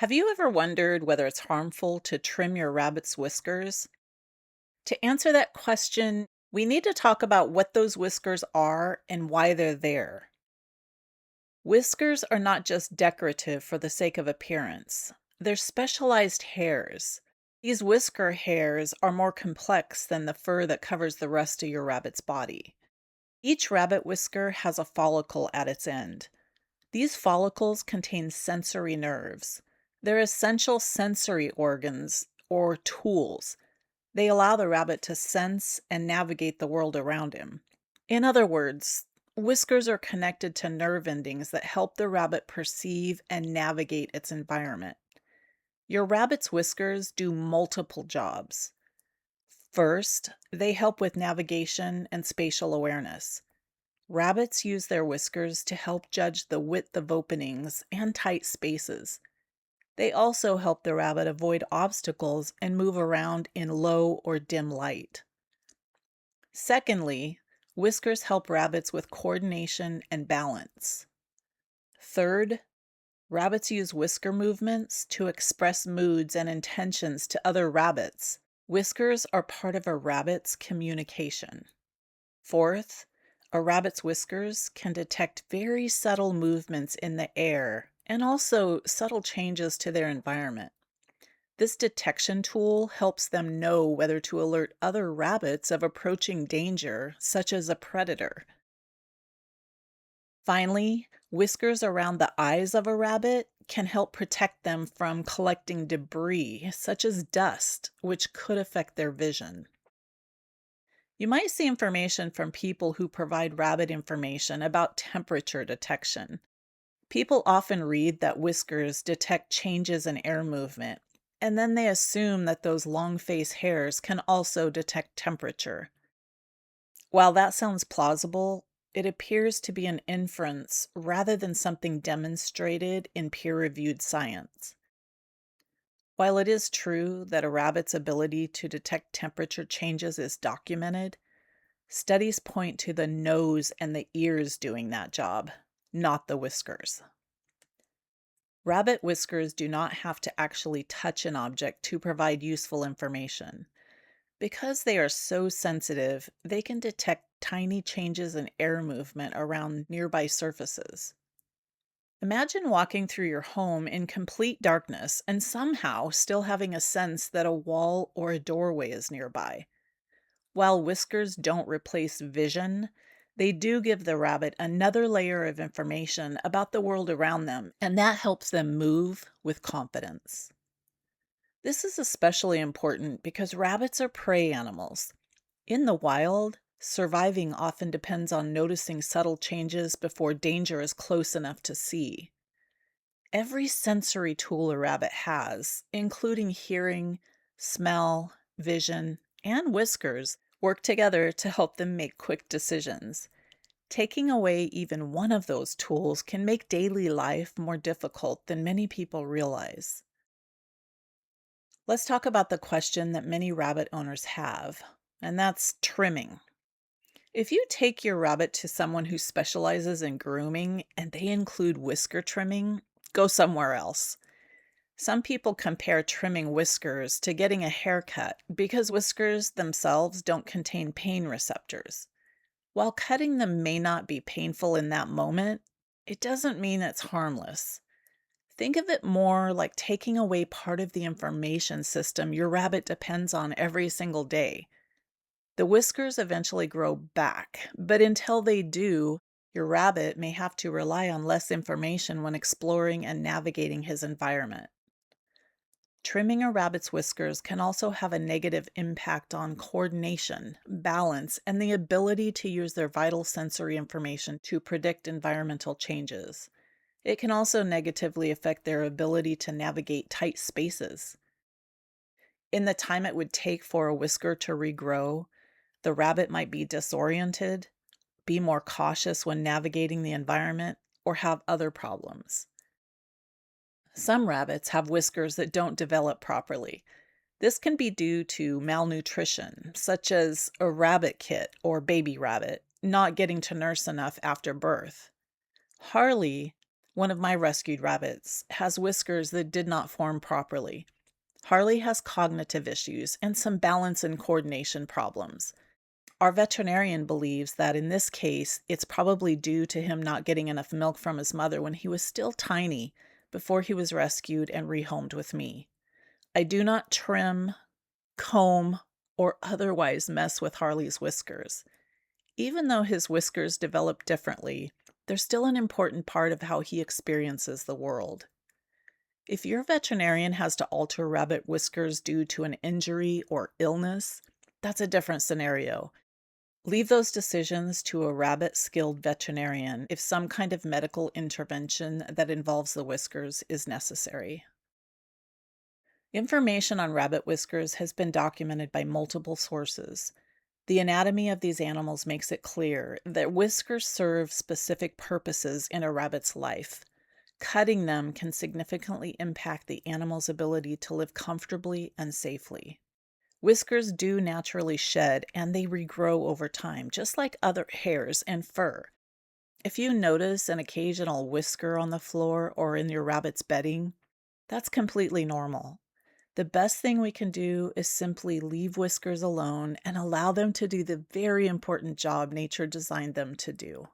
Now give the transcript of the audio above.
Have you ever wondered whether it's harmful to trim your rabbit's whiskers? To answer that question, we need to talk about what those whiskers are and why they're there. Whiskers are not just decorative for the sake of appearance, they're specialized hairs. These whisker hairs are more complex than the fur that covers the rest of your rabbit's body. Each rabbit whisker has a follicle at its end. These follicles contain sensory nerves. They're essential sensory organs or tools. They allow the rabbit to sense and navigate the world around him. In other words, whiskers are connected to nerve endings that help the rabbit perceive and navigate its environment. Your rabbit's whiskers do multiple jobs. First, they help with navigation and spatial awareness. Rabbits use their whiskers to help judge the width of openings and tight spaces. They also help the rabbit avoid obstacles and move around in low or dim light. Secondly, whiskers help rabbits with coordination and balance. Third, rabbits use whisker movements to express moods and intentions to other rabbits. Whiskers are part of a rabbit's communication. Fourth, a rabbit's whiskers can detect very subtle movements in the air and also subtle changes to their environment. This detection tool helps them know whether to alert other rabbits of approaching danger, such as a predator. Finally, whiskers around the eyes of a rabbit can help protect them from collecting debris, such as dust, which could affect their vision. You might see information from people who provide rabbit information about temperature detection. People often read that whiskers detect changes in air movement, and then they assume that those long face hairs can also detect temperature. While that sounds plausible, it appears to be an inference rather than something demonstrated in peer-reviewed science. While it is true that a rabbit's ability to detect temperature changes is documented, studies point to the nose and the ears doing that job, not the whiskers. Rabbit whiskers do not have to actually touch an object to provide useful information. Because they are so sensitive, they can detect tiny changes in air movement around nearby surfaces. Imagine walking through your home in complete darkness and somehow still having a sense that a wall or a doorway is nearby. While whiskers don't replace vision, they do give the rabbit another layer of information about the world around them, and that helps them move with confidence. This is especially important because rabbits are prey animals. In the wild, surviving often depends on noticing subtle changes before danger is close enough to see. Every sensory tool a rabbit has, including hearing, smell, vision, and whiskers, work together to help them make quick decisions. Taking away even one of those tools can make daily life more difficult than many people realize. Let's talk about the question that many rabbit owners have, and that's trimming. If you take your rabbit to someone who specializes in grooming and they include whisker trimming, go somewhere else. Some people compare trimming whiskers to getting a haircut because whiskers themselves don't contain pain receptors. While cutting them may not be painful in that moment, it doesn't mean it's harmless. Think of it more like taking away part of the information system your rabbit depends on every single day. The whiskers eventually grow back, but until they do, your rabbit may have to rely on less information when exploring and navigating his environment. Trimming a rabbit's whiskers can also have a negative impact on coordination, balance, and the ability to use their vital sensory information to predict environmental changes. It can also negatively affect their ability to navigate tight spaces. In the time it would take for a whisker to regrow, the rabbit might be disoriented, be more cautious when navigating the environment, or have other problems. Some rabbits have whiskers that don't develop properly. This can be due to malnutrition, such as a rabbit kit or baby rabbit not getting to nurse enough after birth. Harley, One of my rescued rabbits has whiskers that did not form properly. Harley has cognitive issues and some balance and coordination problems. Our veterinarian believes that in this case, it's probably due to him not getting enough milk from his mother when he was still tiny before he was rescued and rehomed with me. I do not trim, comb, or otherwise mess with Harley's whiskers. Even though his whiskers develop differently, they're still an important part of how he experiences the world. If your veterinarian has to alter rabbit whiskers due to an injury or illness, that's a different scenario. Leave those decisions to a rabbit skilled veterinarian if some kind of medical intervention that involves the whiskers is necessary. Information on rabbit whiskers has been documented by multiple sources. The anatomy of these animals makes it clear that whiskers serve specific purposes in a rabbit's life. Cutting them can significantly impact the animal's ability to live comfortably and safely. Whiskers do naturally shed and they regrow over time, just like other hairs and fur. If you notice an occasional whisker on the floor or in your rabbit's bedding, that's completely normal. The best thing we can do is simply leave whiskers alone and allow them to do the very important job nature designed them to do.